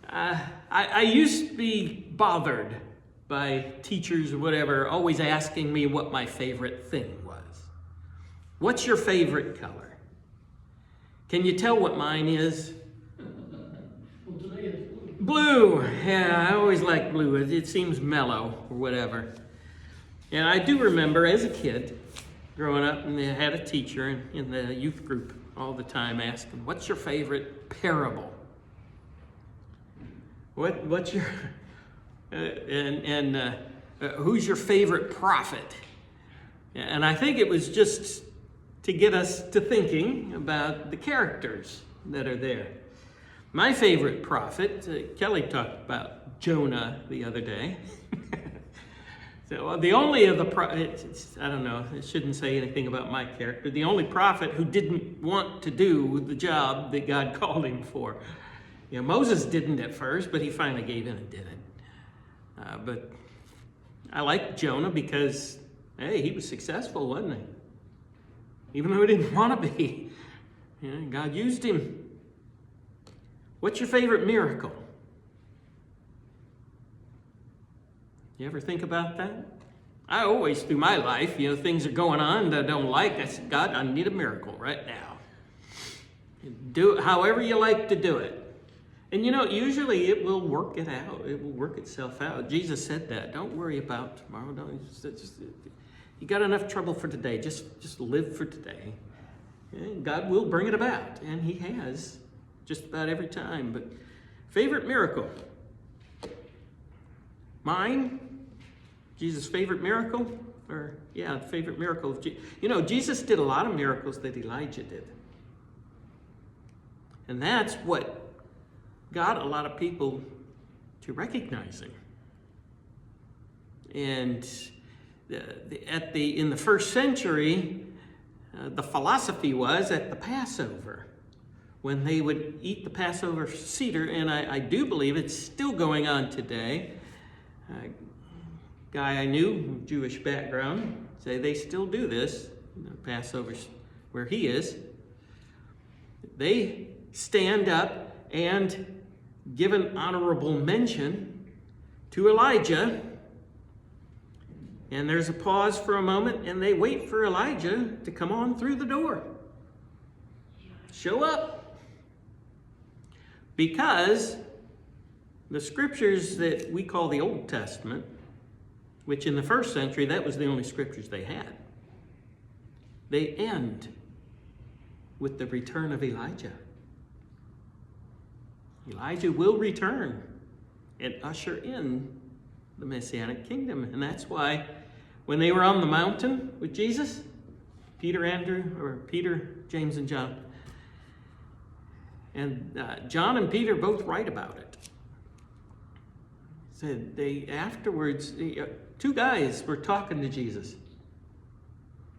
I used to be bothered by teachers or whatever always asking me what my favorite thing was. What's your favorite color? Can you tell what mine is? Well, today it's Blue. Yeah, I always like blue. It seems mellow or whatever. And I do remember as a kid growing up, and I had a teacher in the youth group all the time asking, what's your favorite parable? What's your who's your favorite prophet? And I think it was just to get us to thinking about the characters that are there. My favorite prophet, Kelly talked about Jonah the other day. So the only of the prophets, I don't know, it shouldn't say anything about my character. The only prophet who didn't want to do the job that God called him for. You know, Moses didn't at first, but he finally gave in and did it. But I like Jonah because, hey, he was successful, wasn't he? Even though he didn't want to be. You know, God used him. What's your favorite miracle? You ever think about that? I always, through my life, things are going on that I don't like. I said, God, I need a miracle right now. Do it however you like to do it. And usually it will work it out. It will work itself out. Jesus said that. Don't worry about tomorrow. You got enough trouble for today. Just live for today. And God will bring it about. And he has just about every time. But favorite miracle? Mine? Jesus' favorite miracle? The favorite miracle of Jesus did a lot of miracles that Elijah did. And that's what got a lot of people to recognize him. And in the first century, the philosophy was at the Passover, when they would eat the Passover Seder, and I do believe it's still going on today. A guy I knew, Jewish background, say they still do this, Passover where he is. They stand up and give an honorable mention to Elijah. And there's a pause for a moment, and they wait for Elijah to come on through the door. Show up. Because the scriptures that we call the Old Testament, which in the first century, that was the only scriptures they had, they end with the return of Elijah. Elijah will return and usher in the Messianic kingdom. And that's why when they were on the mountain with Jesus, Peter, James, and John, and John and Peter both write about it. Said they afterwards, two guys were talking to Jesus,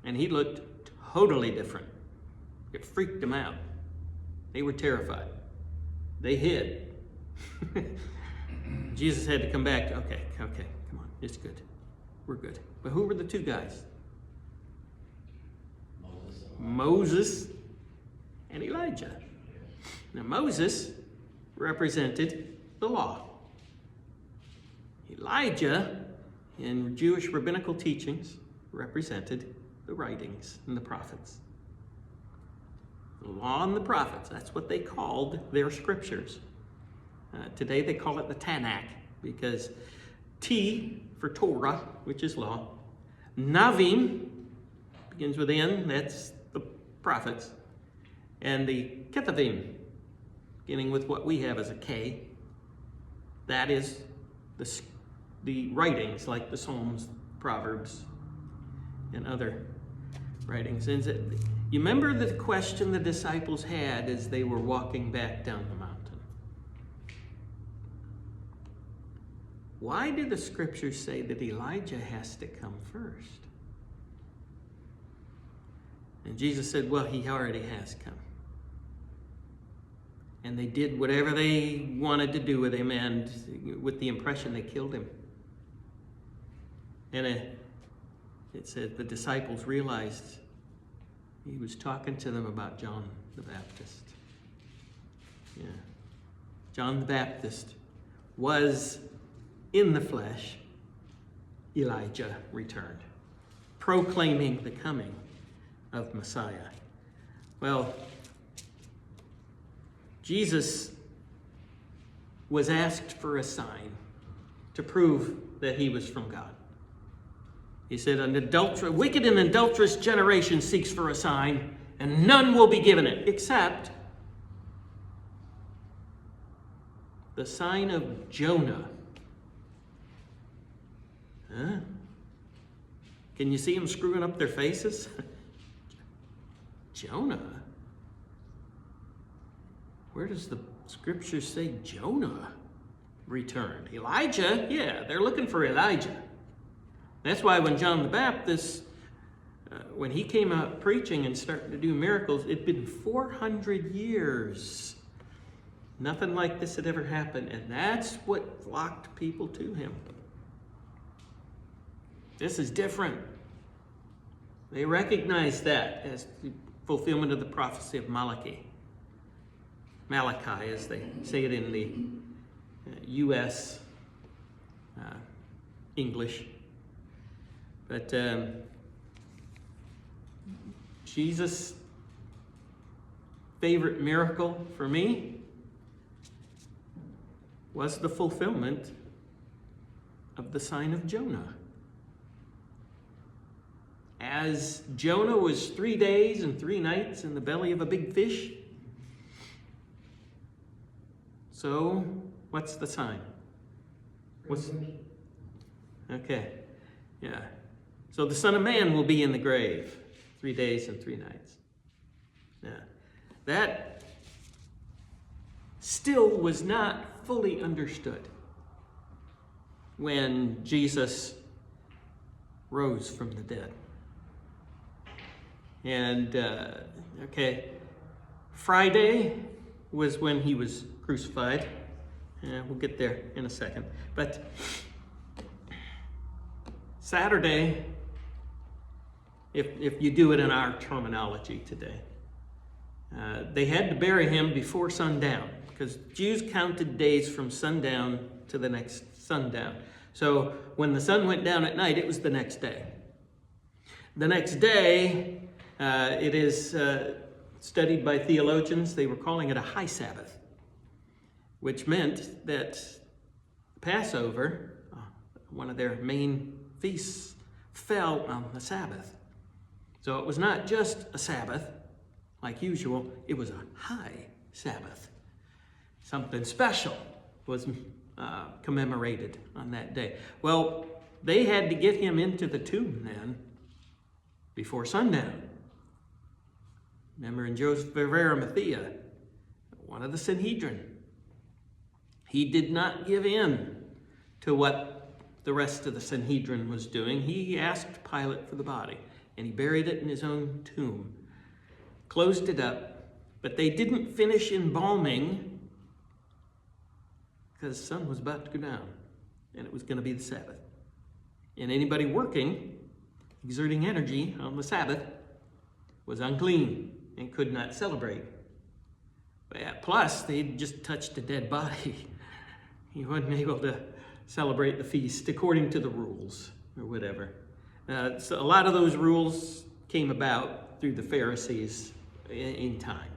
and he looked totally different. It freaked them out. They were terrified. They hid. Jesus had to come back. Okay, come on, it's good. We're good. But who were the two guys? Moses and Elijah. Now, Moses represented the law. Elijah, in Jewish rabbinical teachings, represented the writings and the prophets. The law and the prophets, that's what they called their scriptures. Today they call it the Tanakh, because T for Torah, which is law. Navim begins with N, that's the prophets. And the Ketuvim, beginning with what we have as a K, that is the writings like the Psalms, Proverbs, and other writings. And you remember the question the disciples had as they were walking back down the mountain? Why do the scriptures say that Elijah has to come first? And Jesus said, well, he already has come. And they did whatever they wanted to do with him, and with the impression they killed him. And it said the disciples realized he was talking to them about John the Baptist. Yeah. John the Baptist was in the flesh, Elijah returned, proclaiming the coming of Messiah. Well, Jesus was asked for a sign to prove that he was from God. He said, "An wicked and adulterous generation seeks for a sign, and none will be given it, except the sign of Jonah." Huh? Can you see them screwing up their faces? Jonah? Where does the scripture say Jonah returned? Elijah? Yeah, they're looking for Elijah. That's why when John the Baptist, when he came out preaching and started to do miracles, it'd been 400 years. Nothing like this had ever happened, and that's what flocked people to him. This is different. They recognize that as the fulfillment of the prophecy of Malachi. Malachi, as they say it in the U.S. English. But Jesus' favorite miracle for me was the fulfillment of the sign of Jonah. As Jonah was 3 days and 3 nights in the belly of a big fish, so what's the sign? Okay, yeah. So the Son of Man will be in the grave 3 days and 3 nights. Yeah. That still was not fully understood when Jesus rose from the dead. And, Friday was when he was crucified. We'll get there in a second. But Saturday, if you do it in our terminology today, they had to bury him before sundown, because Jews counted days from sundown to the next sundown. So when the sun went down at night, it was the next day. The next day, it is studied by theologians. They were calling it a high Sabbath, which meant that Passover, one of their main feasts, fell on the Sabbath. So it was not just a Sabbath like usual, it was a high Sabbath. Something special was commemorated on that day. Well, they had to get him into the tomb then before sundown. Remember, in Joseph of Arimathea, one of the Sanhedrin, he did not give in to what the rest of the Sanhedrin was doing. He asked Pilate for the body, and he buried it in his own tomb, closed it up, but they didn't finish embalming because the sun was about to go down, and it was going to be the Sabbath. And anybody working, exerting energy on the Sabbath, was unclean and could not celebrate. Plus, they'd just touched a dead body. He wasn't able to celebrate the feast according to the rules or whatever. So a lot of those rules came about through the Pharisees in time.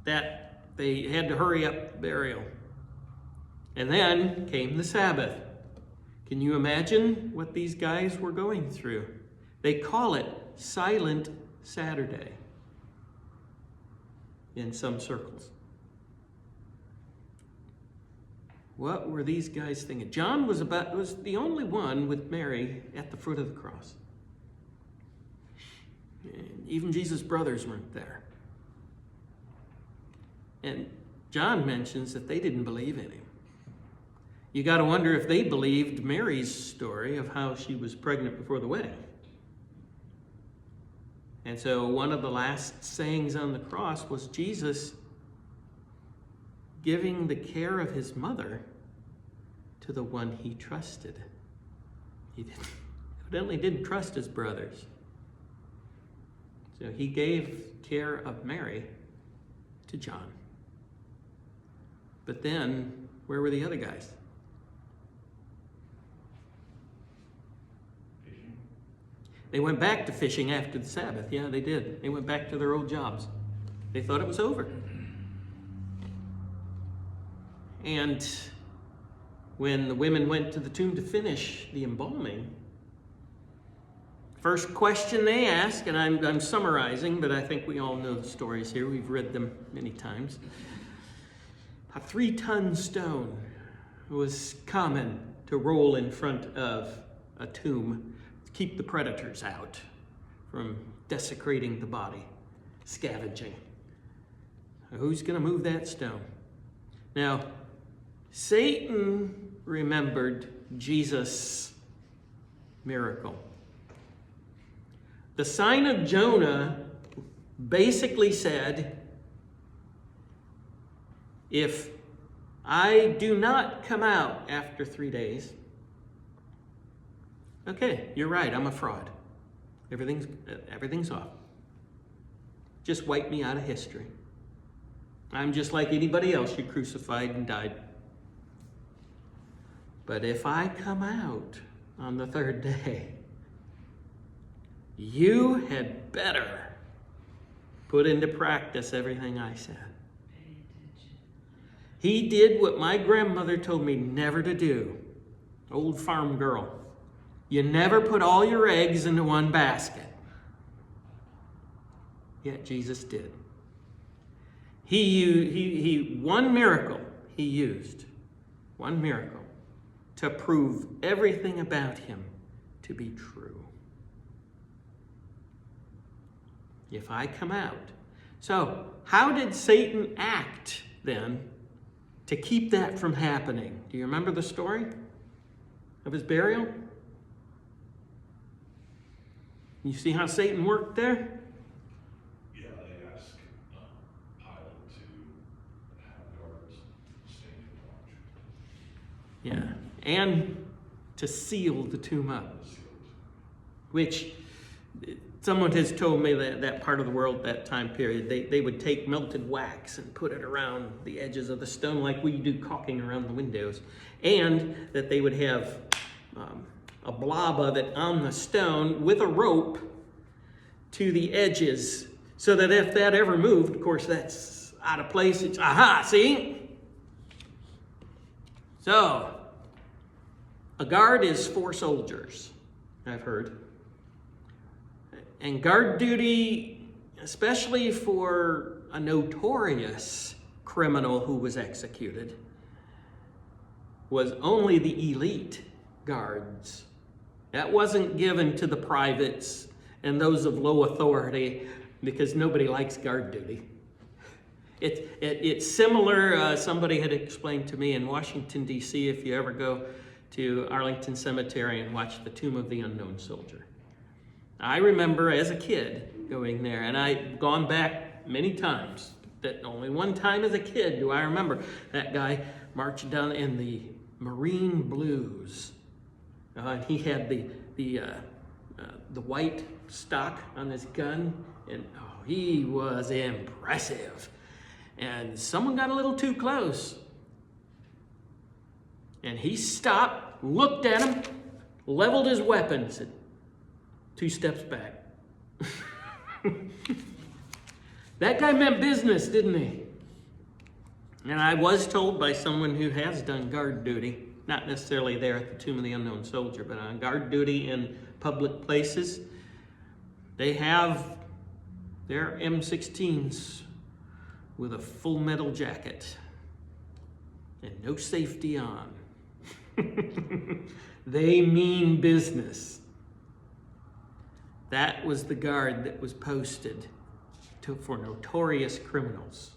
That they had to hurry up the burial. And then came the Sabbath. Can you imagine what these guys were going through? They call it Silent Saturday in some circles. What were these guys thinking? John was the only one with Mary at the foot of the cross. And even Jesus' brothers weren't there. And John mentions that they didn't believe in him. You got to wonder if they believed Mary's story of how she was pregnant before the wedding. And so one of the last sayings on the cross was Jesus giving the care of his mother to the one he trusted. He evidently didn't trust his brothers. So he gave care of Mary to John. But then, where were the other guys? Fishing. They went back to fishing after the Sabbath. Yeah, they did. They went back to their old jobs. They thought it was over. And when the women went to the tomb to finish the embalming, first question they ask, and I'm summarizing, but I think we all know the stories here. We've read them many times. A 3-ton stone was common to roll in front of a tomb to keep the predators out from desecrating the body, scavenging. Who's going to move that stone? Now, Satan remembered Jesus' miracle. The sign of Jonah basically said, if I do not come out after 3 days, okay, you're right, I'm a fraud. Everything's off. Just wipe me out of history. I'm just like anybody else you crucified and died. But if I come out on the 3rd day, you had better put into practice everything I said. He did what my grandmother told me never to do. Old farm girl. You never put all your eggs into one basket. Yet Jesus did. One miracle he used. One miracle to prove everything about him to be true. If I come out. So, how did Satan act then to keep that from happening? Do you remember the story of his burial? You see how Satan worked there? Yeah, they asked Pilate to have guards stand and watch. Yeah. And to seal the tomb up. Which, someone has told me that part of the world, that time period, they would take melted wax and put it around the edges of the stone like we do caulking around the windows. And that they would have a blob of it on the stone with a rope to the edges, so that if that ever moved, of course that's out of place, it's, aha, see? So, a guard is 4 soldiers, I've heard. And guard duty, especially for a notorious criminal who was executed, was only the elite guards. That wasn't given to the privates and those of low authority, because nobody likes guard duty. It's similar, somebody had explained to me in Washington, D.C., if you ever go to Arlington Cemetery and watch the Tomb of the Unknown Soldier. I remember as a kid going there, and I've gone back many times. That only one time as a kid do I remember that guy marching down in the Marine Blues. And he had the white stock on his gun, and he was impressive. And someone got a little too close. And he stopped, looked at him, leveled his weapon, said, 2 steps back. That guy meant business, didn't he? And I was told by someone who has done guard duty, not necessarily there at the Tomb of the Unknown Soldier, but on guard duty in public places, they have their M16s with a full metal jacket and no safety on. They mean business. That was the guard that was posted for notorious criminals.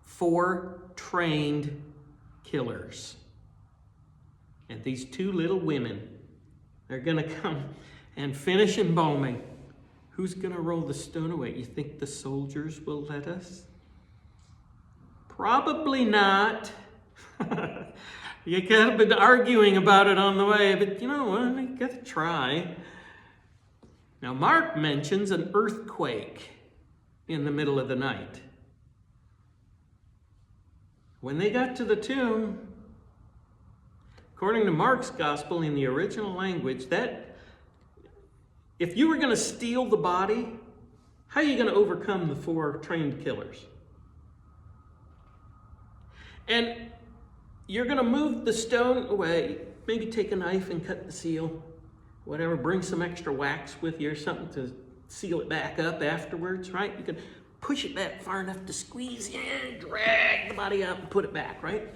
4 trained killers. And these 2 little women, they're going to come and finish embalming. Who's going to roll the stone away? You think the soldiers will let us? Probably not. You could have been arguing about it on the way, but you know what? You got to try. Now, Mark mentions an earthquake in the middle of the night. When they got to the tomb, according to Mark's gospel in the original language, that if you were going to steal the body, how are you going to overcome the 4 trained killers? And you're going to move the stone away, maybe take a knife and cut the seal, whatever, bring some extra wax with you or something to seal it back up afterwards, right? You can push it back far enough to squeeze in, drag the body up and put it back, right?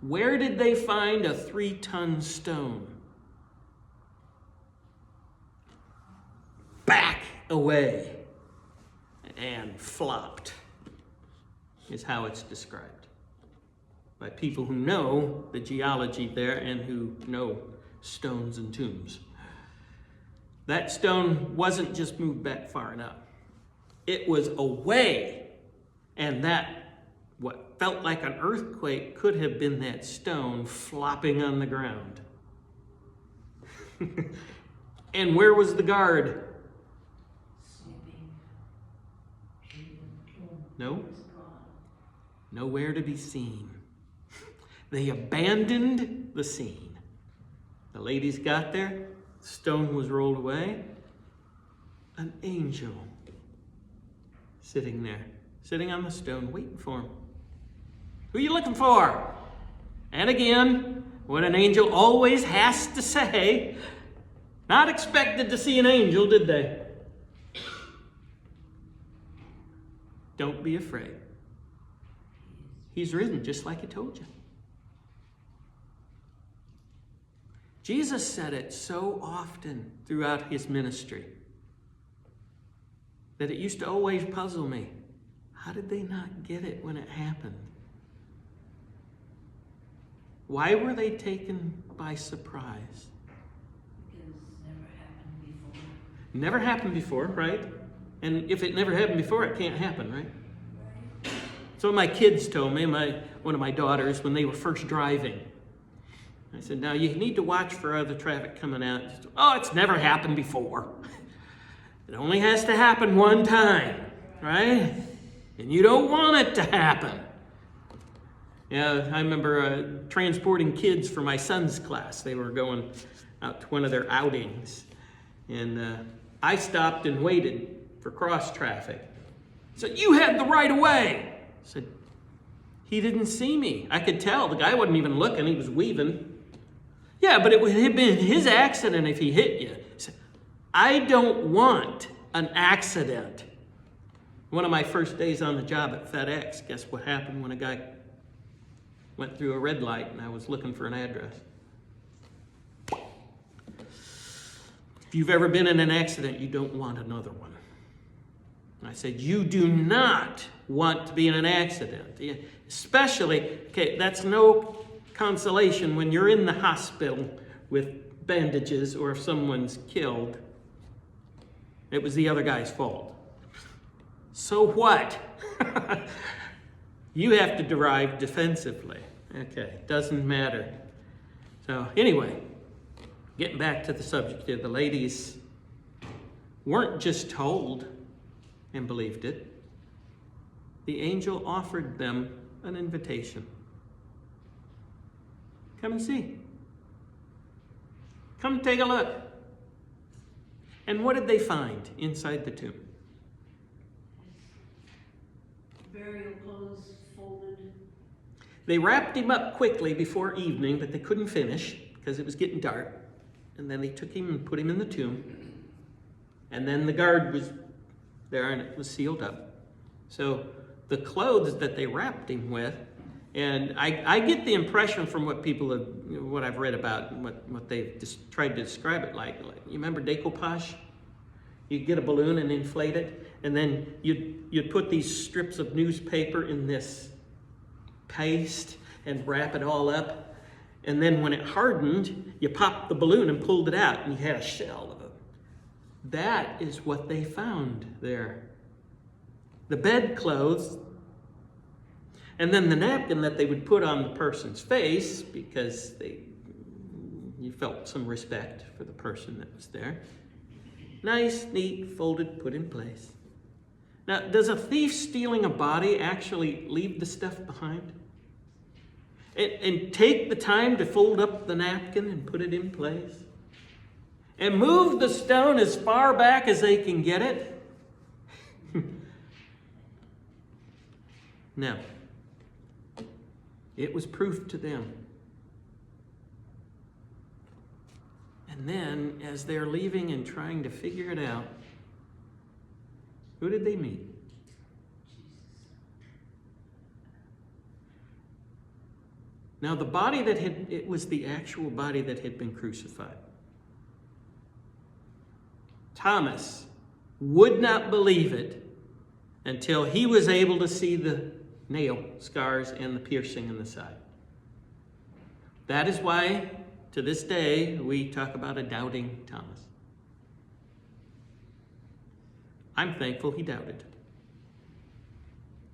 Where did they find a 3-ton stone? Back away and flopped is how it's described by people who know the geology there and who know stones and tombs. That stone wasn't just moved back far enough. It was away, and that, what felt like an earthquake, could have been that stone flopping on the ground. And where was the guard? No? Nowhere to be seen. They abandoned the scene. The ladies got there. The stone was rolled away. An angel sitting there, sitting on the stone, waiting for him. Who are you looking for? And again, what an angel always has to say. Not expected to see an angel, did they? Don't be afraid. He's risen just like he told you. Jesus said it so often throughout his ministry that it used to always puzzle me. How did they not get it when it happened? Why were they taken by surprise? Because it never happened before. Never happened before, right? And if it never happened before, it can't happen, right? So my kids told me, one of my daughters, when they were first driving, I said, now you need to watch for other traffic coming out. Said, oh, it's never happened before. It only has to happen one time, right? And you don't want it to happen. Yeah, I remember transporting kids for my son's class. They were going out to one of their outings. And I stopped and waited for cross traffic. He said, you had the right of way. I said, he didn't see me. I could tell. The guy wasn't even looking. He was weaving. Yeah, but it would have been his accident if he hit you. He said, I don't want an accident. One of my first days on the job at FedEx, guess what happened when a guy went through a red light and I was looking for an address? If you've ever been in an accident, you don't want another one. I said, you do not want to be in an accident. Especially, okay, that's no consolation when you're in the hospital with bandages or if someone's killed. It was the other guy's fault. So what? You have to drive defensively. Okay, doesn't matter. So anyway, getting back to the subject here, the ladies weren't just told and believed it. The angel offered them an invitation. Come and see. Come take a look. And what did they find inside the tomb? Burial clothes folded. They wrapped him up quickly before evening, but they couldn't finish because it was getting dark. And then they took him and put him in the tomb. And then the guard was there and it was sealed up. So the clothes that they wrapped him with, and I get the impression from what people have, what I've read about, what they've just tried to describe it like you remember decoupage? You'd get a balloon and inflate it, and then you'd put these strips of newspaper in this paste and wrap it all up. And then when it hardened, you popped the balloon and pulled it out, and you had a shell of it. That is what they found there. The bedclothes, and then the napkin that they would put on the person's face because you felt some respect for the person that was there. Nice, neat, folded, put in place. Now, does a thief stealing a body actually leave the stuff behind? And take the time to fold up the napkin and put it in place? And move the stone as far back as they can get it? No. It was proof to them. And then, as they're leaving and trying to figure it out, who did they meet? Now, the body it was the actual body that had been crucified. Thomas would not believe it until he was able to see the nail scars and the piercing in the side. That is why, to this day, we talk about a doubting Thomas. I'm thankful he doubted.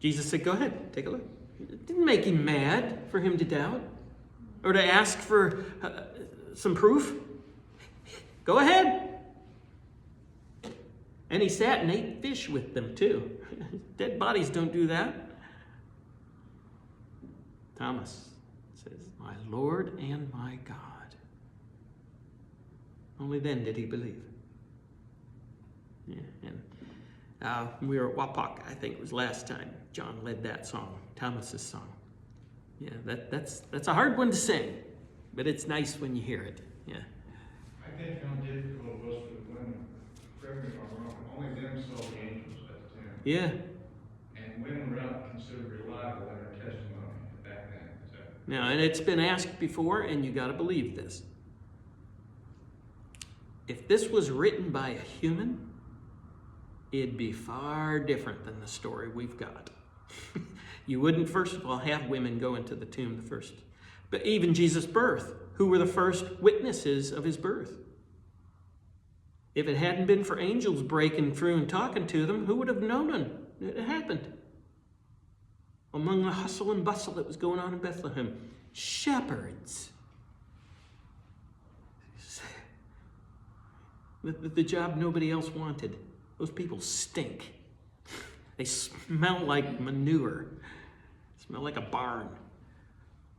Jesus said, go ahead, take a look. It didn't make him mad for him to doubt or to ask for some proof. Go ahead. And he sat and ate fish with them too. Dead bodies don't do that. Thomas says, my Lord and my God. Only then did he believe. Yeah, and we were at Wapak, I think it was last time. John led that song, Thomas's song. Yeah, that's a hard one to sing, but it's nice when you hear it. Yeah. I think how difficult it was for the women, correct me if I'm wrong, only them saw the angels at the tomb. Yeah. And women were not considered reliable in their testimony back then. So. Now, and it's been asked before, and you got to believe this. If this was written by a human, it'd be far different than the story we've got. You wouldn't, first of all, have women go into the tomb the first. But even Jesus' birth, who were the first witnesses of his birth? If it hadn't been for angels breaking through and talking to them, who would have known it happened? Among the hustle and bustle that was going on in Bethlehem, shepherds. The job nobody else wanted. Those people stink. They smell like manure. Smell like a barn.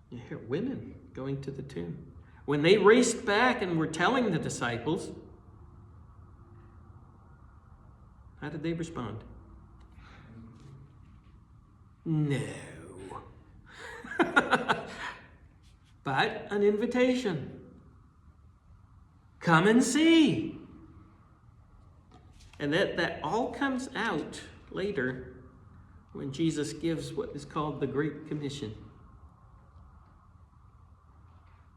You hear women going to the tomb. When they raced back and were telling the disciples, how did they respond? No. But an invitation. Come and see. And that all comes out later when Jesus gives what is called the Great Commission.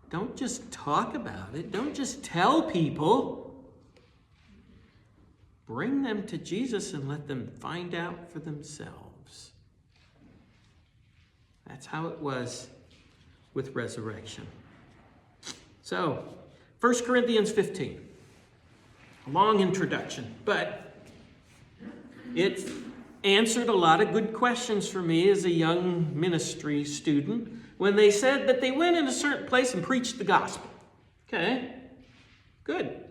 Don't just talk about it. Don't just tell people. Bring them to Jesus and let them find out for themselves. That's how it was with resurrection. So, 1 Corinthians 15. A long introduction, but it answered a lot of good questions for me as a young ministry student when they said that they went in a certain place and preached the gospel. Okay, good.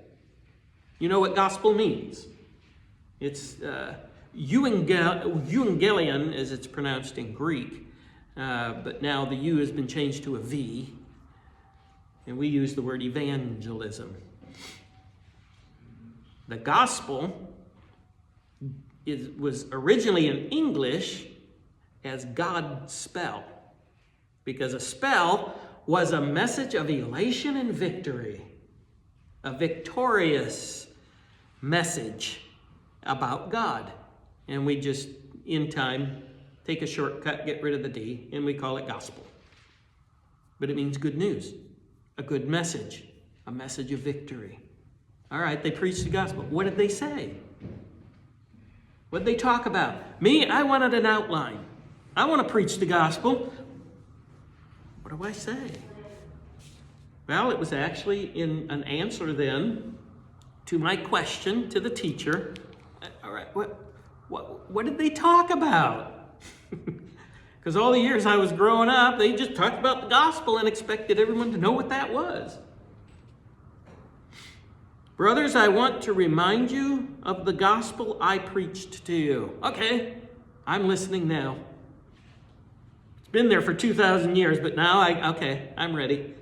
You know what gospel means. It's euangelion, as it's pronounced in Greek, but now the U has been changed to a V, and we use the word evangelism. The gospel was originally in English as God spell, because a spell was a message of elation and victory, a victorious message about God. And we just, in time, take a shortcut, get rid of the D, and we call it gospel. But it means good news, a good message, a message of victory. All right, they preached the gospel. What did they say? What did they talk about? Me, I wanted an outline. I want to preach the gospel. What do I say? Well, it was actually in an answer then to my question to the teacher. All right, what did they talk about? Because all the years I was growing up, they just talked about the gospel and expected everyone to know what that was. Brothers, I want to remind you of the gospel I preached to you. Okay, I'm listening now. It's been there for 2,000 years, but now I'm ready.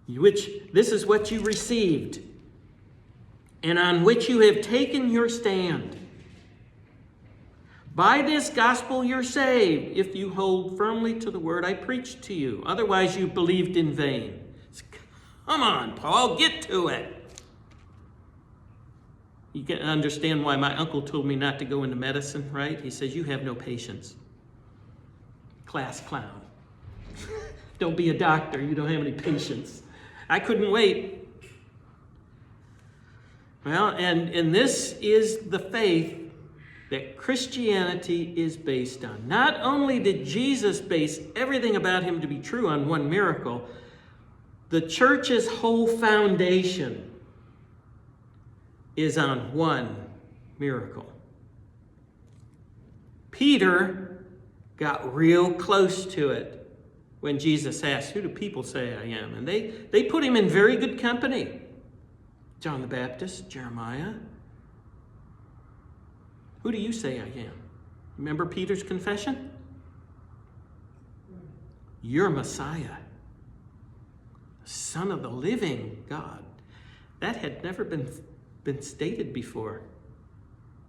This is what you received, and on which you have taken your stand. By this gospel you're saved, if you hold firmly to the word I preached to you. Otherwise you believed in vain. Come on, Paul, get to it. You can understand why my uncle told me not to go into medicine, right? He says, you have no patience. Class clown. Don't be a doctor. You don't have any patience. I couldn't wait. Well, and this is the faith that Christianity is based on. Not only did Jesus base everything about him to be true on one miracle, the church's whole foundation is on one miracle. Peter got real close to it when Jesus asked, who do people say I am? And they put him in very good company. John the Baptist, Jeremiah. Who do you say I am? Remember Peter's confession? You're Messiah, Son of the living God. That had never been stated before.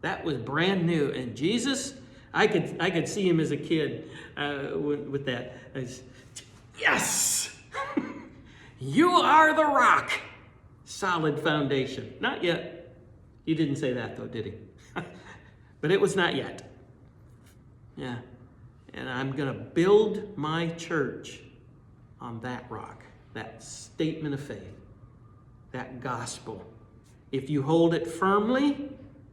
That was brand new. And Jesus, I could see him as a kid with that. Yes! You are the rock. Solid foundation. Not yet. He didn't say that though, did he? But it was not yet. Yeah. And I'm going to build my church on that rock, that statement of faith, that gospel. If you hold it firmly,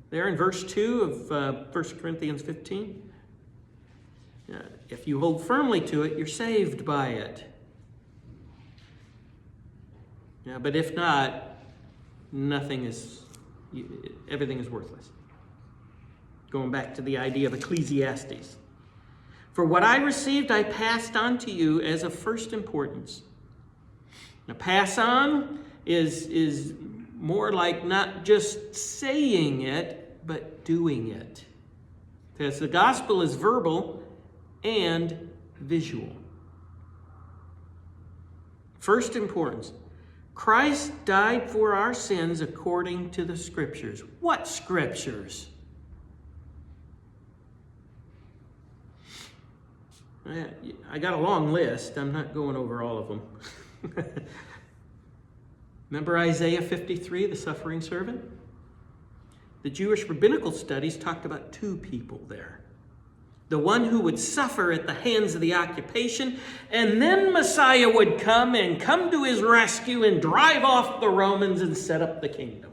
there in verse 2 of 1 Corinthians 15, if you hold firmly to it, you're saved by it. Yeah, but if not, everything is worthless. Going back to the idea of Ecclesiastes. For what I received, I passed on to you as of first importance. Now, pass on is more like not just saying it, but doing it. Because the gospel is verbal and visual. First importance. Christ died for our sins according to the Scriptures. What Scriptures? I got a long list. I'm not going over all of them. Remember Isaiah 53, the suffering servant? The Jewish rabbinical studies talked about two people there. The one who would suffer at the hands of the occupation, and then Messiah would come to his rescue and drive off the Romans and set up the kingdom.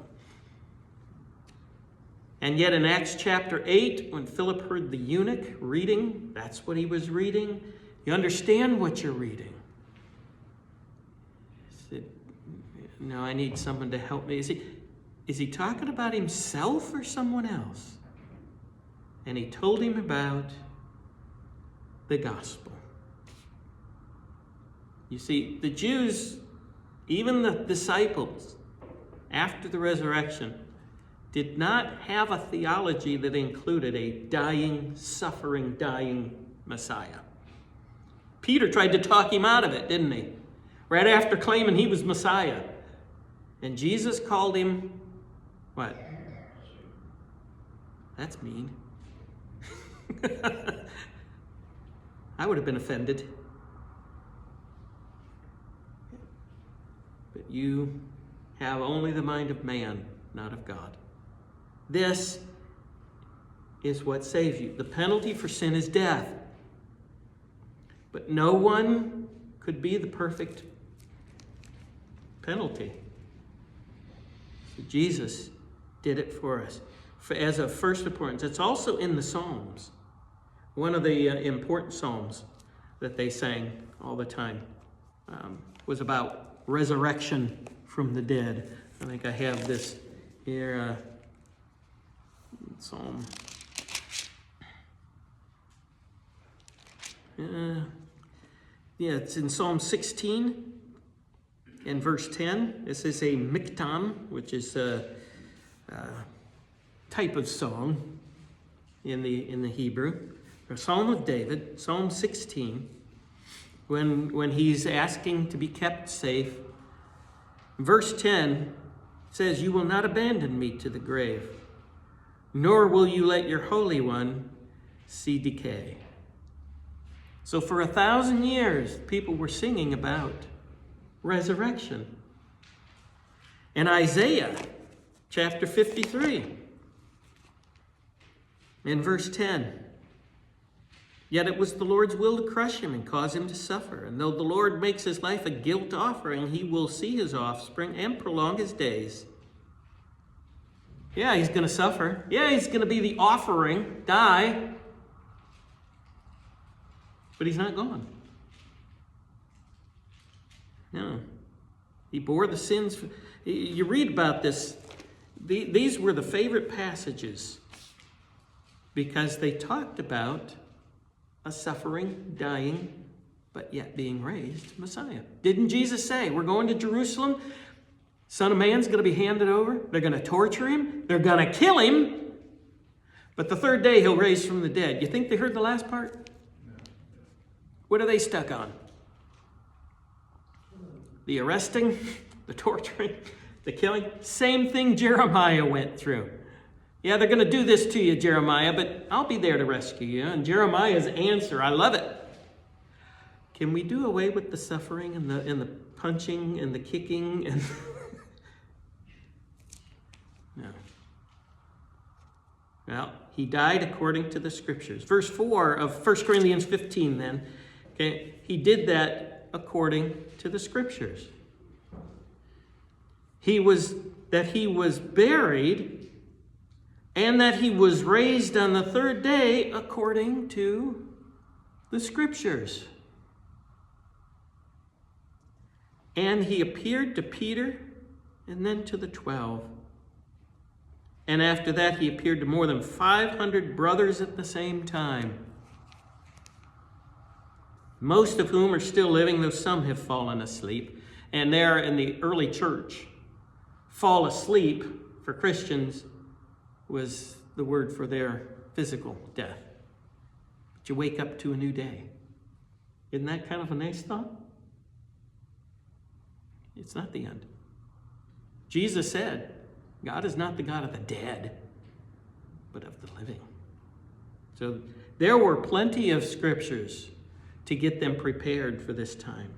And yet in Acts chapter 8, when Philip heard the eunuch reading, that's what he was reading. You understand what you're reading. He said, no, I need someone to help me. Is he talking about himself or someone else? And he told him about the gospel. You see, the Jews, even the disciples, after the resurrection, did not have a theology that included a suffering, dying Messiah. Peter tried to talk him out of it, didn't he? Right after claiming he was Messiah. And Jesus called him, what? That's mean. I would have been offended. But you have only the mind of man, not of God. This is what saves you. The penalty for sin is death. But no one could be the perfect penalty. So Jesus did it for us as of first importance. It's also in the Psalms. One of the important Psalms that they sang all the time was about resurrection from the dead. I think I have this here. Psalm. It's in Psalm 16. in verse 10. This is a miktam, which is a type of song in the Hebrew. A Psalm of David, Psalm 16, when he's asking to be kept safe. Verse 10 says, "You will not abandon me to the grave, nor will you let your Holy One see decay." So for 1,000 years, people were singing about resurrection. In Isaiah chapter 53, in verse 10, "Yet it was the Lord's will to crush him and cause him to suffer. And though the Lord makes his life a guilt offering, he will see his offspring and prolong his days." Yeah, he's going to suffer. Yeah, he's going to be the offering, die. But he's not gone. No. He bore the sins. You read about this. These were the favorite passages because they talked about a suffering, dying, but yet being raised Messiah. Didn't Jesus say, we're going to Jerusalem? Son of Man's going to be handed over. They're going to torture him. They're going to kill him. But the third day he'll raise from the dead. You think they heard the last part? What are they stuck on? The arresting, the torturing, the killing. Same thing Jeremiah went through. Yeah, they're going to do this to you, Jeremiah, but I'll be there to rescue you. And Jeremiah's answer, I love it. Can we do away with the suffering and the punching and the kicking? And no. Well, he died according to the scriptures. Verse 4 of 1 Corinthians 15 then. Okay, he did that according to the scriptures. He was buried, and that he was raised on the third day according to the scriptures. And he appeared to Peter and then to the 12. And after that, he appeared to more than 500 brothers at the same time, most of whom are still living, though some have fallen asleep. And there in the early church, fall asleep for Christians was the word for their physical death. But you wake up to a new day. Isn't that kind of a nice thought? It's not the end. Jesus said, God is not the God of the dead, but of the living. So there were plenty of scriptures to get them prepared for this time.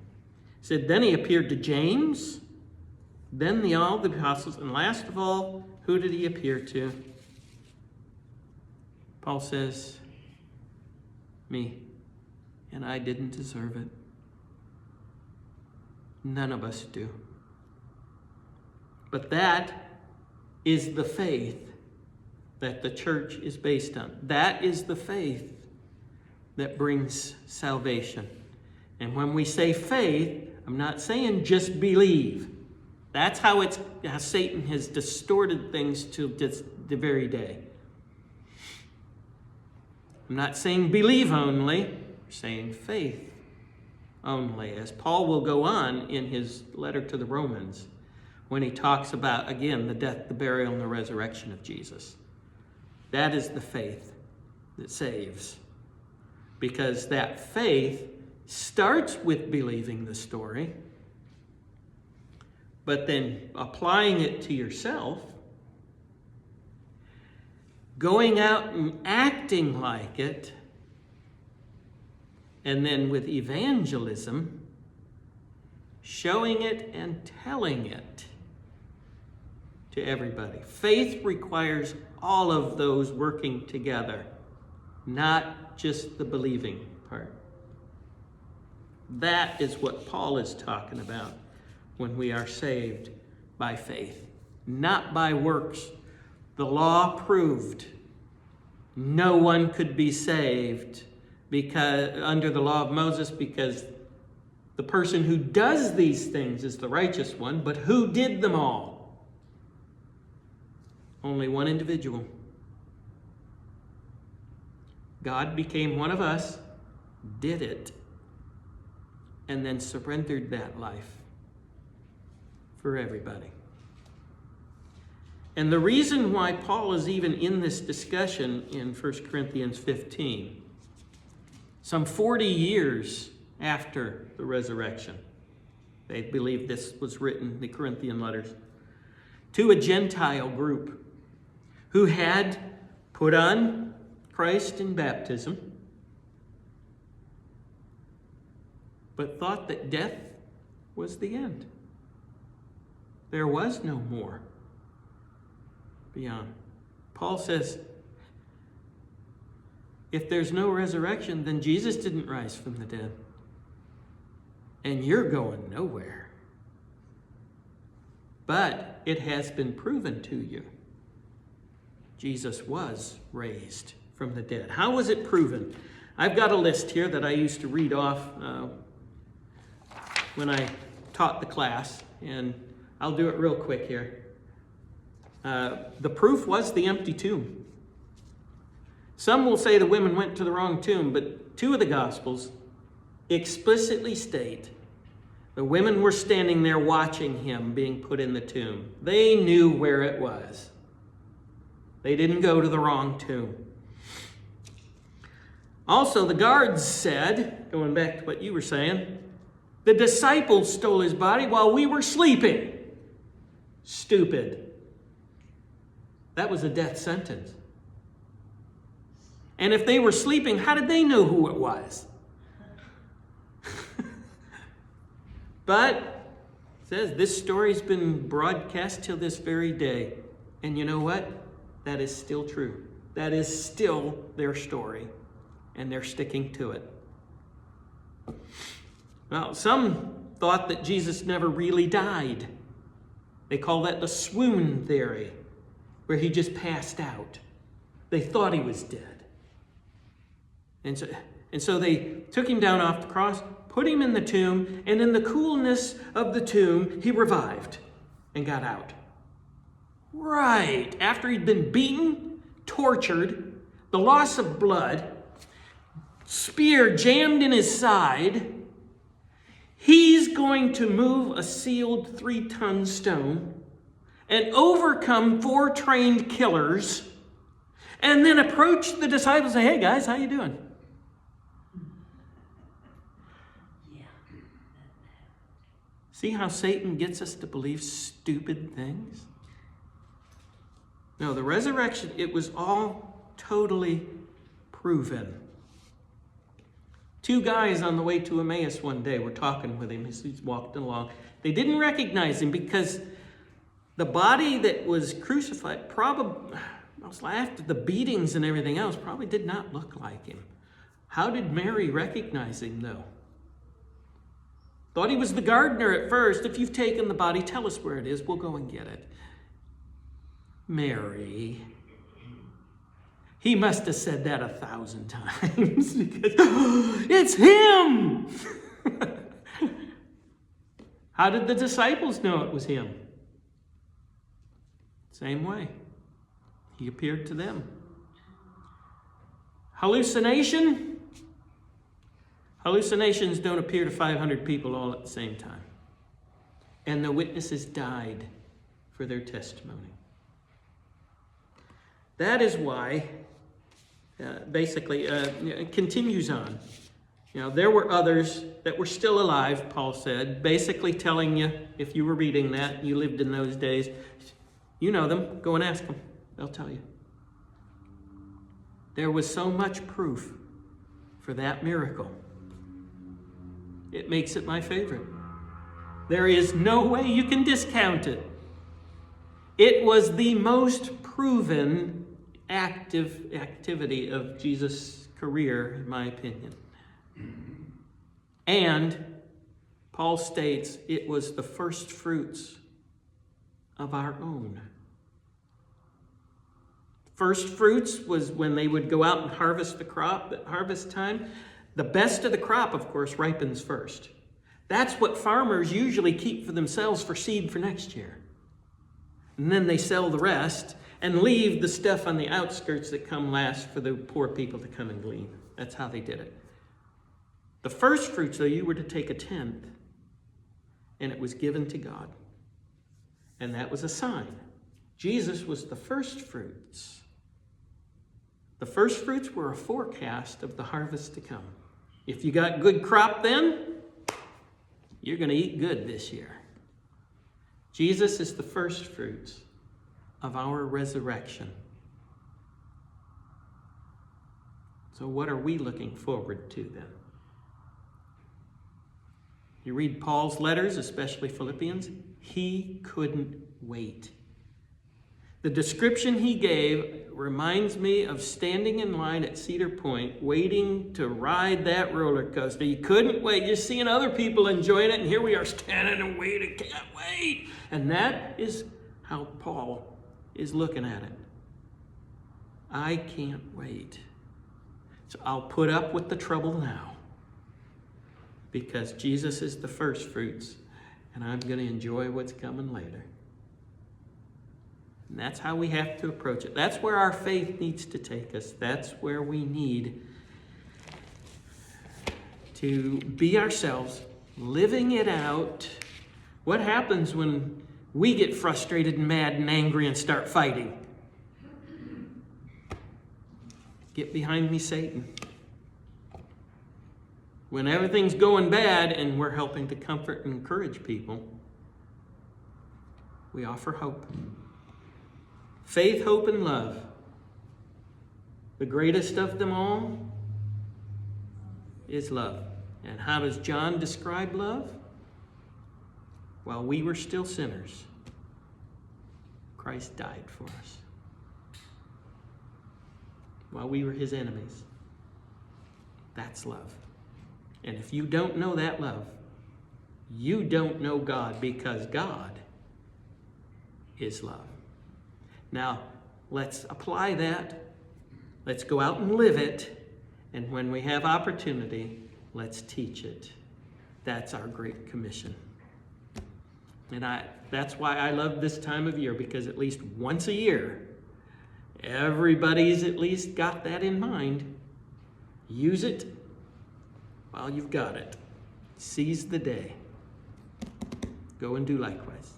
He said, then he appeared to James, then all the apostles, and last of all, who did he appear to? Paul says, me, and I didn't deserve it. None of us do. But that is the faith that the church is based on. That is the faith that brings salvation. And when we say faith, I'm not saying just believe. That's how Satan has distorted things to the very day. I'm not saying believe only, I'm saying faith only, as Paul will go on in his letter to the Romans when he talks about, again, the death, the burial, and the resurrection of Jesus. That is the faith that saves. Because that faith starts with believing the story, but then applying it to yourself, going out and acting like it, and then with evangelism, showing it and telling it to everybody. Faith requires all of those working together, not just the believing part. That is what Paul is talking about when we are saved by faith, not by works. The law proved no one could be saved because under the law of Moses, because the person who does these things is the righteous one, but who did them all? Only one individual. God became one of us, did it, and then surrendered that life for everybody. And the reason why Paul is even in this discussion in 1 Corinthians 15, some 40 years after the resurrection, they believe this was written, the Corinthian letters, to a Gentile group who had put on Christ in baptism, but thought that death was the end. There was no more beyond. Paul says, if there's no resurrection, then Jesus didn't rise from the dead. And you're going nowhere. But it has been proven to you. Jesus was raised from the dead. How was it proven? I've got a list here that I used to read off when I taught the class, and I'll do it real quick here. The proof was the empty tomb. Some will say the women went to the wrong tomb, but two of the Gospels explicitly state the women were standing there watching him being put in the tomb. They knew where it was. They didn't go to the wrong tomb. Also, the guards said, going back to what you were saying, the disciples stole his body while we were sleeping. Stupid. That was a death sentence. And if they were sleeping, how did they know who it was? But it says this story's been broadcast till this very day. And you know what? That is still true. That is still their story. And they're sticking to it. Well, some thought that Jesus never really died. They call that the swoon theory, where he just passed out. They thought he was dead. And so they took him down off the cross, put him in the tomb, and in the coolness of the tomb, he revived and got out. Right. After he'd been beaten, tortured, the loss of blood, spear jammed in his side, he's going to move a sealed 3-ton stone and overcome 4 trained killers and then approach the disciples and say, hey guys, how you doing? See how Satan gets us to believe stupid things? No, the resurrection, it was all totally proven. 2 guys on the way to Emmaus one day were talking with him as he's walking along. They didn't recognize him because the body that was crucified, probably after the beatings and everything else, probably did not look like him. How did Mary recognize him, though? Thought he was the gardener at first. If you've taken the body, tell us where it is. We'll go and get it. Mary. He must have said that 1,000 times because it's him. How did the disciples know it was him? Same way. He appeared to them. Hallucination? Hallucinations don't appear to 500 people all at the same time. And the witnesses died for their testimony. That is why, it continues on. There were others that were still alive, Paul said, basically telling you, if you were reading that, you lived in those days, you know them, go and ask them. They'll tell you. There was so much proof for that miracle. It makes it my favorite. There is no way you can discount it. It was the most proven activity of Jesus' career, in my opinion. And Paul states it was the first fruits of our own. First fruits was when they would go out and harvest the crop at harvest time. The best of the crop, of course, ripens first. That's what farmers usually keep for themselves for seed for next year. And then they sell the rest and leave the stuff on the outskirts that come last for the poor people to come and glean. That's how they did it. The first fruits, though, you were to take 1/10, and it was given to God. And that was a sign. Jesus was the first fruits. The first fruits were a forecast of the harvest to come. If you got good crop then, you're going to eat good this year. Jesus is the first fruits of our resurrection. So what are we looking forward to then? You read Paul's letters, especially Philippians, he couldn't wait. The description he gave reminds me of standing in line at Cedar Point, waiting to ride that roller coaster. You couldn't wait. You're seeing other people enjoying it, and here we are standing and waiting. Can't wait. And that is how Paul is looking at it. I can't wait. So I'll put up with the trouble now, because Jesus is the first fruits, and I'm going to enjoy what's coming later. And that's how we have to approach it. That's where our faith needs to take us. That's where we need to be ourselves, living it out. What happens when we get frustrated and mad and angry and start fighting? Get behind me, Satan. When everything's going bad and we're helping to comfort and encourage people, we offer hope. Faith, hope, and love. The greatest of them all is love. And how does John describe love? While we were still sinners, Christ died for us. While we were his enemies. That's love. And if you don't know that love, you don't know God, because God is love. Now, let's apply that. Let's go out and live it. And when we have opportunity, let's teach it. That's our Great Commission. And that's why I love this time of year, because at least once a year, everybody's at least got that in mind. Use it while you've got it. Seize the day. Go and do likewise.